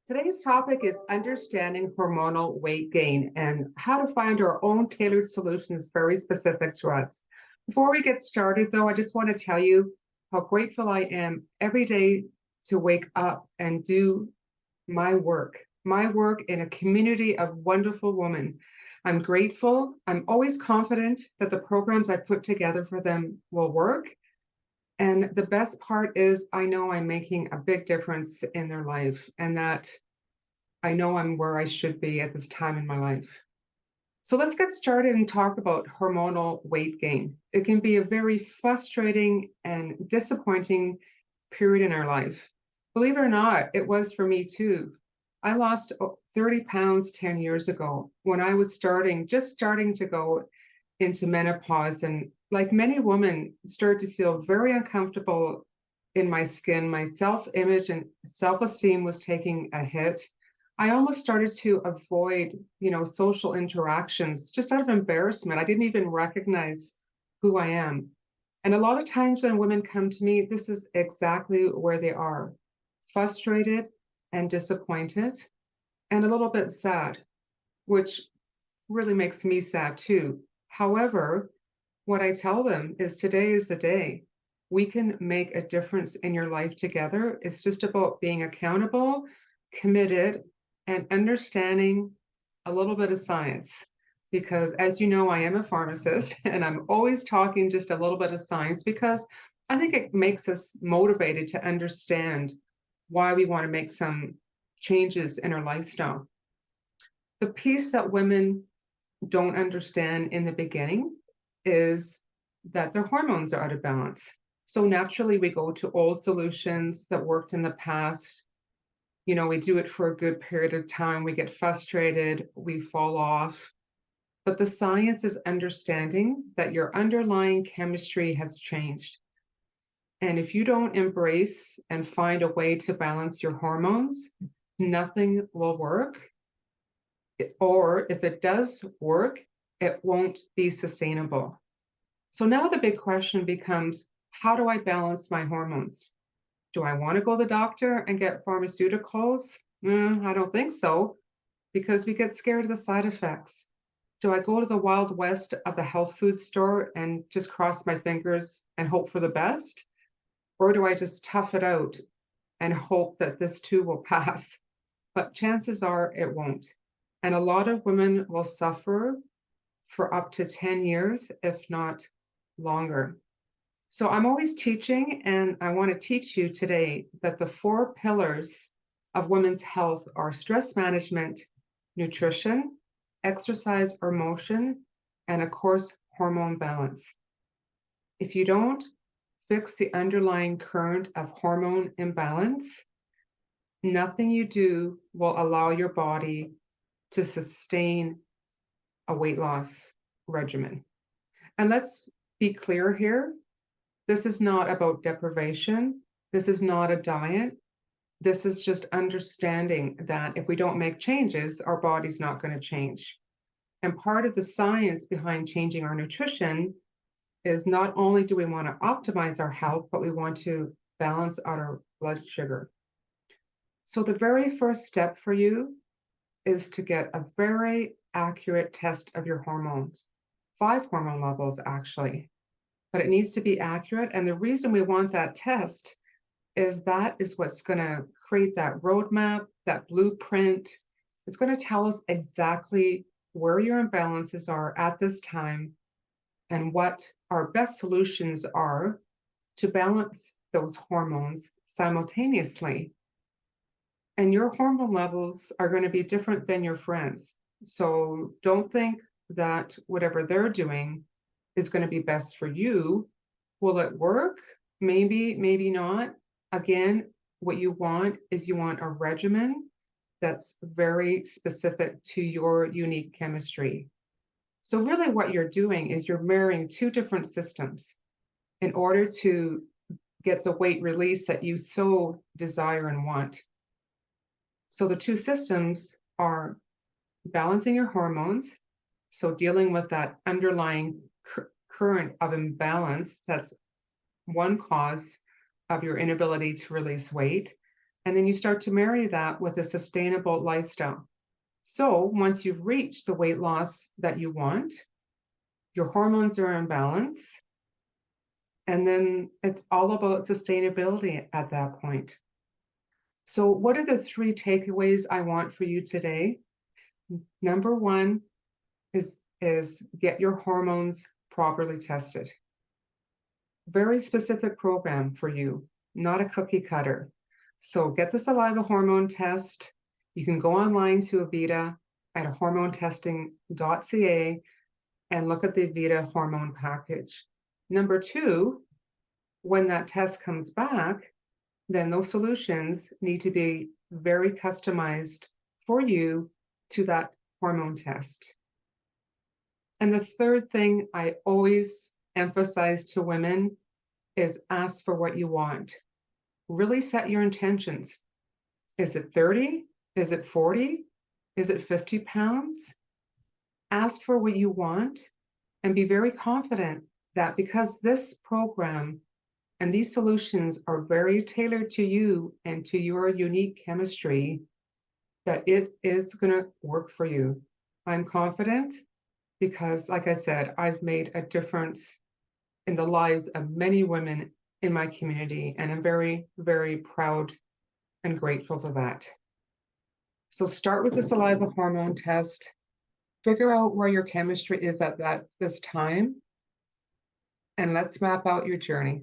Today's topic is understanding hormonal weight gain and how to find our own tailored solutions very specific to us. Before we get started, though, I just want to tell you how grateful I am every day to wake up and do my work in a community of wonderful women. I'm grateful. I'm always confident that the programs I put together for them will work. And the best part is, I know I'm making a big difference in their life and that I know I'm where I should be at this time in my life. So let's get started and talk about hormonal weight gain. It can be a very frustrating and disappointing period in our life. Believe it or not, it was for me too. I lost 30 pounds 10 years ago when I was just starting to go into menopause. And like many women, started to feel very uncomfortable in my skin. My self-image and self-esteem was taking a hit. I almost started to avoid, social interactions just out of embarrassment. I didn't even recognize who I am. And a lot of times when women come to me, this is exactly where they are: frustrated and disappointed and a little bit sad, which really makes me sad too. However, what I tell them is today is the day. We can make a difference in your life together. It's just about being accountable, committed, and understanding a little bit of science. Because as you know, I am a pharmacist and I'm always talking just a little bit of science because I think it makes us motivated to understand why we want to make some changes in our lifestyle. The piece that women don't understand in the beginning is that their hormones are out of balance. So naturally, we go to old solutions that worked in the past. We do it for a good period of time. We get frustrated, we fall off. But the science is understanding that your underlying chemistry has changed. And if you don't embrace and find a way to balance your hormones, nothing will work. Or if it does work, it won't be sustainable. So now the big question becomes, how do I balance my hormones? Do I want to go to the doctor and get pharmaceuticals? I don't think so, because we get scared of the side effects. Do I go to the wild west of the health food store and just cross my fingers and hope for the best? Or do I just tough it out and hope that this too will pass? But chances are it won't. And a lot of women will suffer for up to 10 years, if not longer. So I'm always teaching, and I want to teach you today that the 4 pillars of women's health are stress management, nutrition, exercise or motion, and of course, hormone balance. If you don't fix the underlying current of hormone imbalance, nothing you do will allow your body to sustain a weight loss regimen. And let's be clear here. This is not about deprivation. This is not a diet. This is just understanding that if we don't make changes, our body's not going to change. And part of the science behind changing our nutrition is not only do we want to optimize our health, but we want to balance out our blood sugar. So the very first step for you is to get a very accurate test of your hormones, 5 hormone levels actually, but it needs to be accurate. And the reason we want that test is that is what's going to create that roadmap, that blueprint. It's going to tell us exactly where your imbalances are at this time and what our best solutions are to balance those hormones simultaneously. And your hormone levels are going to be different than your friends. So don't think that whatever they're doing is going to be best for you. Will it work? Maybe, maybe not. Again, what you want is you want a regimen that's very specific to your unique chemistry. So really what you're doing is you're marrying 2 different systems in order to get the weight release that you so desire and want. So the 2 systems are balancing your hormones, so dealing with that underlying current of imbalance, that's one cause of your inability to release weight. And then you start to marry that with a sustainable lifestyle. So once you've reached the weight loss that you want, your hormones are in balance, and then it's all about sustainability at that point. So what are the three takeaways I want for you today? Number one is get your hormones properly tested. Very specific program for you, not a cookie cutter. So get the saliva hormone test. You can go online to Avita at hormonetesting.ca and look at the Avita hormone package. Number two, when that test comes back, then those solutions need to be very customized for you to that hormone test. And the third thing I always emphasize to women is ask for what you want. Really set your intentions. Is it 30? Is it 40? Is it 50 pounds? Ask for what you want and be very confident that because this program and these solutions are very tailored to you and to your unique chemistry, that it is going to work for you. I'm confident because, like I said, I've made a difference in the lives of many women in my community, and I'm very, very proud and grateful for that. So start with the saliva hormone test, figure out where your chemistry is at this time, and let's map out your journey.